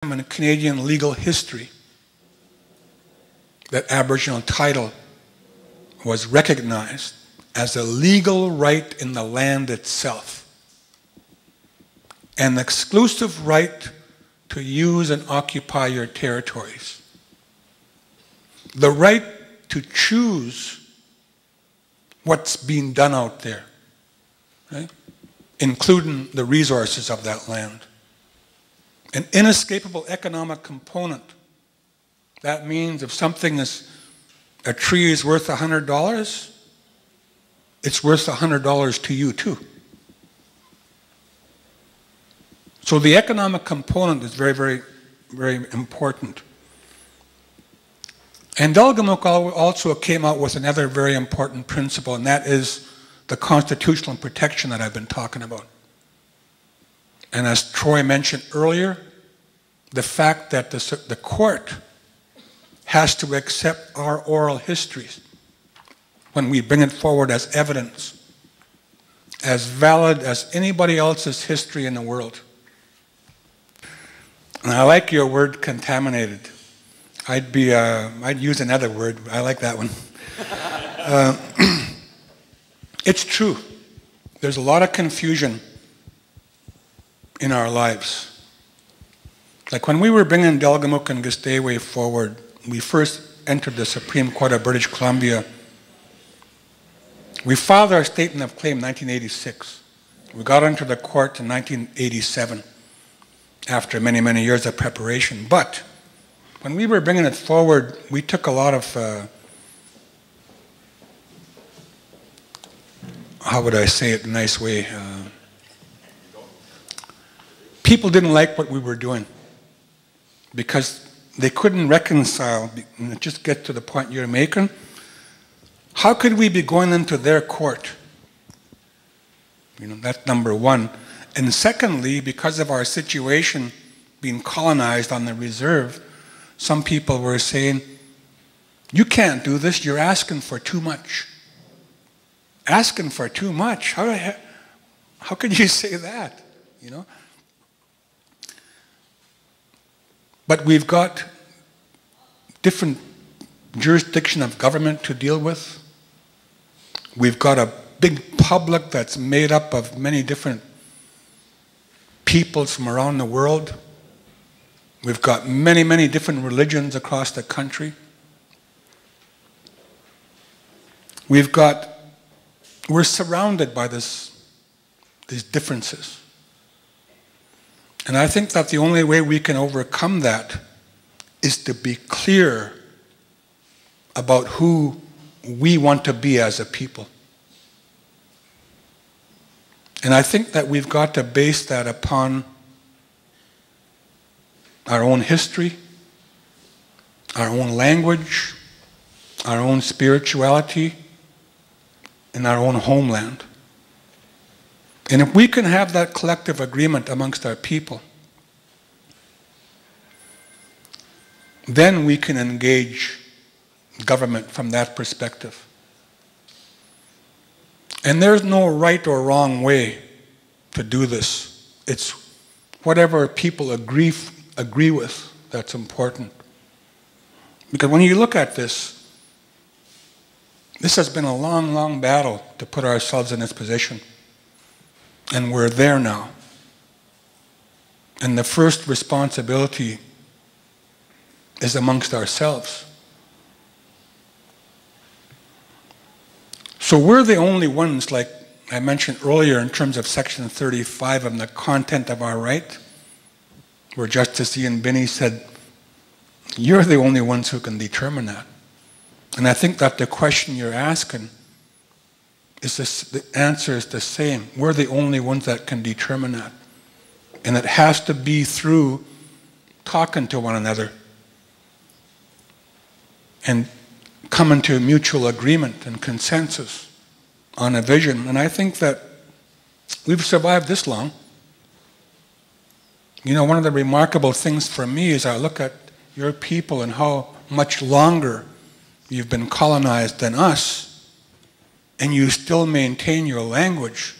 in Canadian legal history that Aboriginal title was recognized as a legal right in the land itself, an exclusive right to use and occupy your territories, the right to choose what's being done out there, right? Including the resources of that land. An inescapable economic component. That means if a tree is worth $100, it's worth $100 to you too. So the economic component is very, very, very important. And Delgamuukw also came out with another very important principle, and that is the constitutional protection that I've been talking about. And as Troy mentioned earlier, the fact that the court has to accept our oral histories when we bring it forward as evidence, as valid as anybody else's history in the world. And I like your word contaminated. I'd use another word. I like that one. It's true. There's a lot of confusion in our lives. Like when we were bringing Delgamuukw and Gespe'gewa'gi forward, we first entered the Supreme Court of British Columbia. We filed our statement of claim in 1986. We got into the court in 1987 after many, many years of preparation. But when we were bringing it forward, we took a lot of, how would I say it in a nice way? People didn't like what we were doing because they couldn't reconcile, and it just gets to the point you're making. How could we be going into their court? You know, that's number one. And secondly, because of our situation being colonized on the reserve, some people were saying, you can't do this, you're asking for too much. Asking for too much? How could you say that? You know? But we've got different jurisdiction of government to deal with. We've got a big public that's made up of many different peoples from around the world. We've got many, many different religions across the country. We're surrounded by these differences. And I think that the only way we can overcome that is to be clear about who we want to be as a people. And I think that we've got to base that upon our own history, our own language, our own spirituality, and our own homeland. And if we can have that collective agreement amongst our people, then we can engage government from that perspective. And there's no right or wrong way to do this. It's whatever people agree with that's important. Because when you look at this has been a long, long battle to put ourselves in this position. And we're there now. And the first responsibility is amongst ourselves. So we're the only ones, like I mentioned earlier in terms of Section 35 and the content of our right, where Justice Ian Binney said, you're the only ones who can determine that. And I think that the question you're asking, the answer is the same. We're the only ones that can determine that. And it has to be through talking to one another and coming to a mutual agreement and consensus on a vision. And I think that we've survived this long. You know, one of the remarkable things for me is I look at your people and how much longer you've been colonized than us, and you still maintain your language.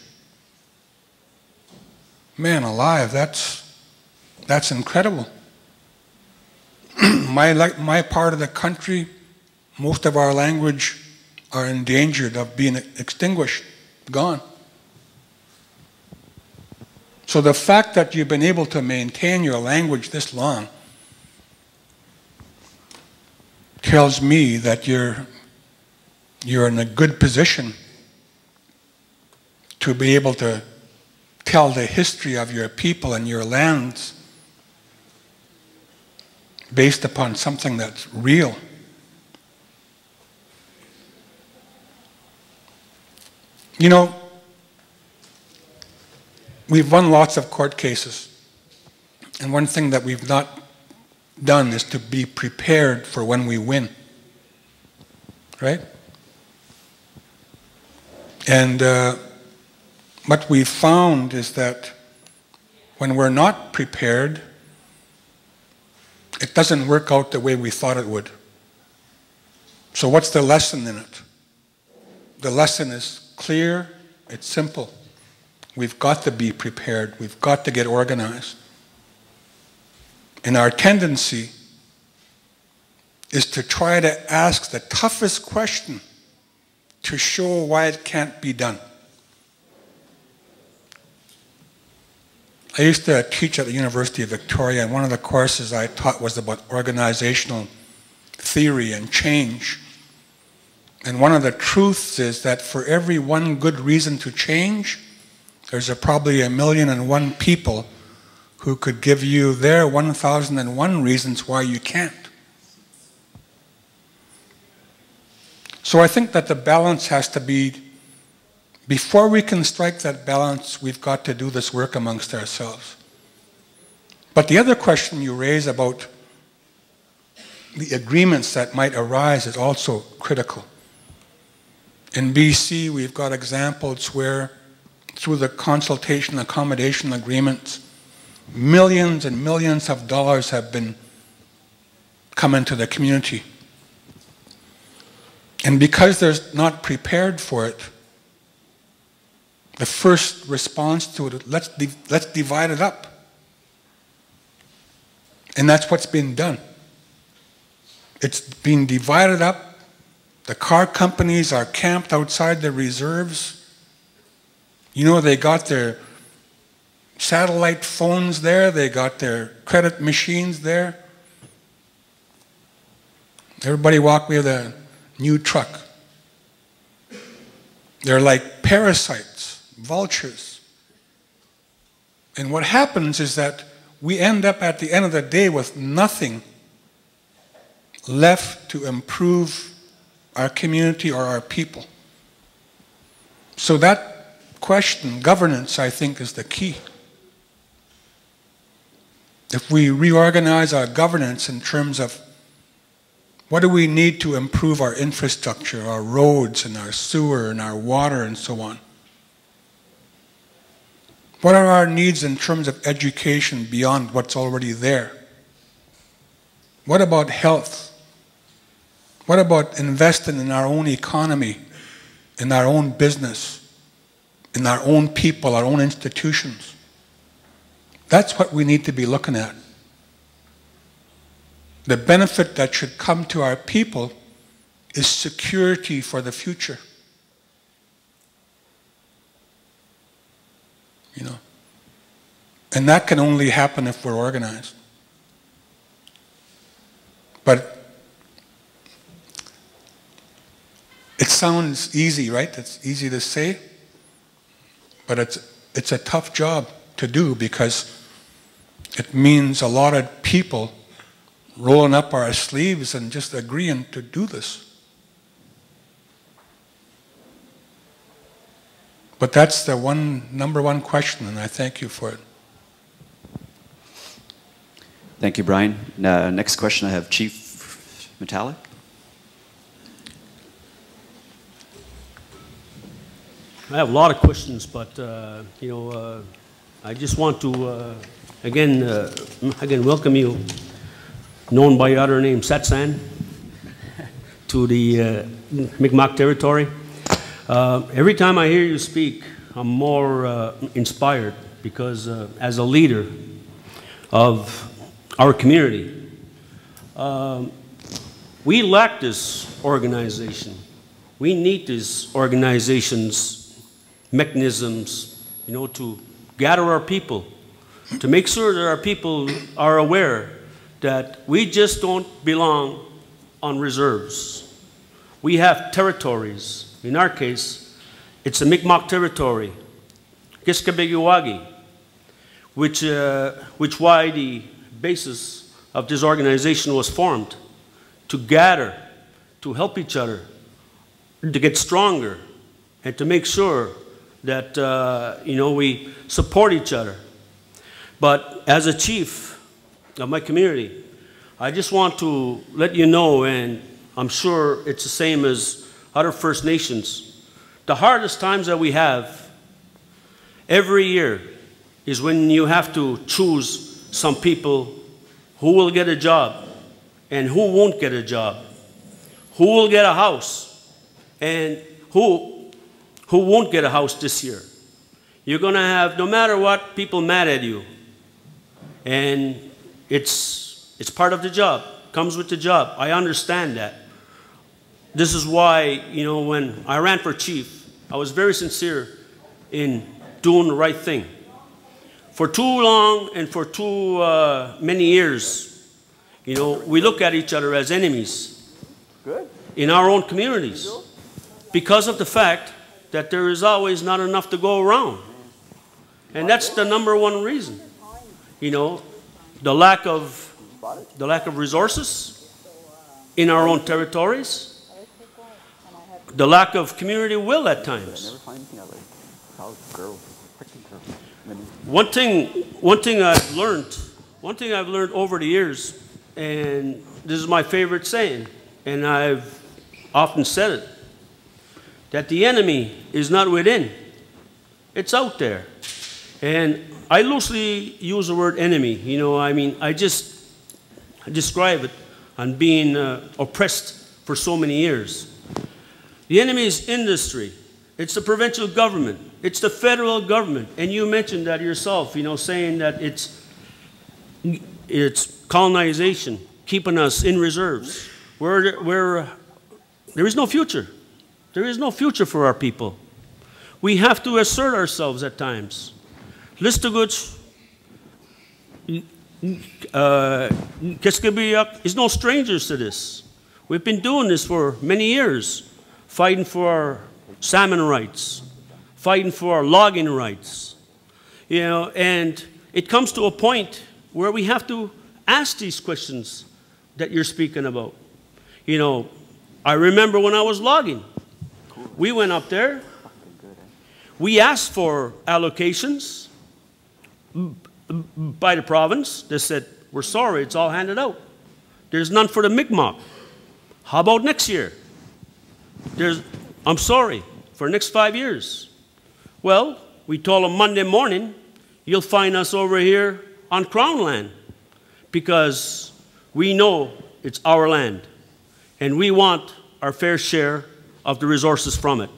Man alive, that's incredible. my part of the country, most of our language are endangered of being extinguished, gone. So the fact that you've been able to maintain your language this long tells me that you're in a good position to be able to tell the history of your people and your lands based upon something that's real. You know, we've won lots of court cases, and one thing that we've not done is to be prepared for when we win, right? And what we've found is that when we're not prepared, it doesn't work out the way we thought it would. So what's the lesson in it? The lesson is clear, it's simple. We've got to be prepared. We've got to get organized. And our tendency is to try to ask the toughest question to show why it can't be done. I used to teach at the University of Victoria, and one of the courses I taught was about organizational theory and change. And one of the truths is that for every one good reason to change, there's probably 1,000,001 people who could give you their 1,001 reasons why you can't. So I think that the balance has to be, before we can strike that balance, we've got to do this work amongst ourselves. But the other question you raise about the agreements that might arise is also critical. In BC, we've got examples where, through the consultation accommodation agreements, millions and millions of dollars have been come into the community. And because they're not prepared for it, the first response to it, let's divide it up. And that's what's been done. It's been divided up. The car companies are camped outside the reserves. You know, they got their satellite phones there, they got their credit machines there. Everybody walk with a new truck. They're like parasites, vultures. And what happens is that we end up at the end of the day with nothing left to improve our community or our people. So that question, governance, I think, is the key. If we reorganize our governance in terms of what do we need to improve our infrastructure, our roads and our sewer and our water and so on? What are our needs in terms of education beyond what's already there? What about health? What about investing in our own economy, in our own business, in our own people, our own institutions? That's what we need to be looking at. The benefit that should come to our people is security for the future. You know, and that can only happen if we're organized. But it sounds easy, right? It's easy to say, but it's a tough job to do because it means a lot of people rolling up our sleeves and just agreeing to do this. But that's the number one question, and I thank you for it. Thank you, Brian. Next question I have Chief Metallic. I have a lot of questions, but I just want to again welcome you, known by your other name, Satsan, to the Mi'kmaq territory. Every time I hear you speak, I'm more inspired because as a leader of our community, We lack this organization. We need these organizations, mechanisms, you know, to gather our people, to make sure that our people are aware that we just don't belong on reserves. We have territories. In our case, it's a Mi'kmaq territory, Gesgapegiag, which why the basis of this organization was formed, to gather, to help each other, to get stronger, and to make sure that you know, we support each other. But as a chief of my community, I just want to let you know, and I'm sure it's the same as other First Nations, the hardest times that we have every year is when you have to choose some people who will get a job and who won't get a job, who will get a house and who won't get a house this year. You're going to have, no matter what, people mad at you. And it's part of the job, comes with the job. I understand that. This is why, you know, when I ran for chief, I was very sincere in doing the right thing. For too long and for too many years, you know, we look at each other as enemies in our own communities because of the fact that there is always not enough to go around. And that's the #1 reason. You know, the lack of resources in our own territories, the lack of community will at times. One thing I've learned over the years, and this is my favorite saying, and I've often said it, that the enemy is not within, it's out there. And I loosely use the word enemy, you know, I mean, I describe it on being oppressed for so many years. The enemy is industry, it's the provincial government, it's the federal government, and you mentioned that yourself, you know, saying that it's colonization, keeping us in reserves, where there is no future. There is no future for our people. We have to assert ourselves at times. Listaguts, Gesgapegiag is no strangers to this. We've been doing this for many years, fighting for our salmon rights, fighting for our logging rights. You know, and it comes to a point where we have to ask these questions that you're speaking about. You know, I remember when I was logging, we went up there, we asked for allocations by the province. They said, we're sorry, it's all handed out. There's none for the Mi'kmaq. How about next year? I'm sorry, for the next 5 years. Well, we told them Monday morning, you'll find us over here on Crown land because we know it's our land and we want our fair share of the resources from it.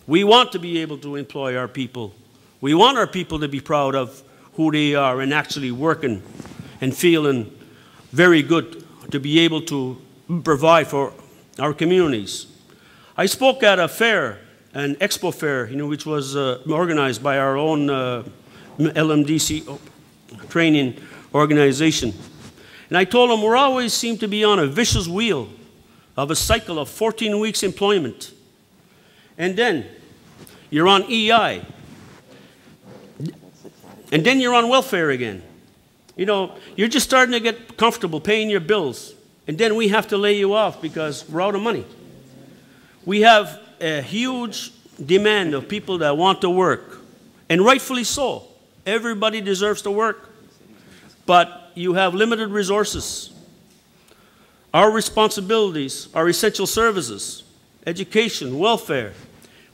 We want to be able to employ our people. We want our people to be proud of who they are and actually working and feeling very good to be able to provide for our communities. I spoke at a fair, an expo fair, you know, which was organized by our own LMDC training organization. And I told them we always seem to be on a vicious wheel of a cycle of 14 weeks employment. And then you're on EI. And then you're on welfare again. You know, you're just starting to get comfortable paying your bills. And then we have to lay you off because we're out of money. We have a huge demand of people that want to work. And rightfully so. Everybody deserves to work. But you have limited resources. Our responsibilities are essential services, education, welfare.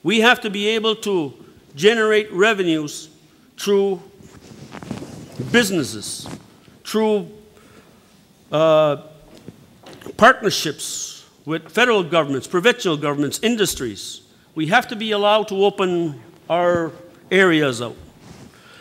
We have to be able to generate revenues through businesses, through partnerships with federal governments, provincial governments, industries. We have to be allowed to open our areas out.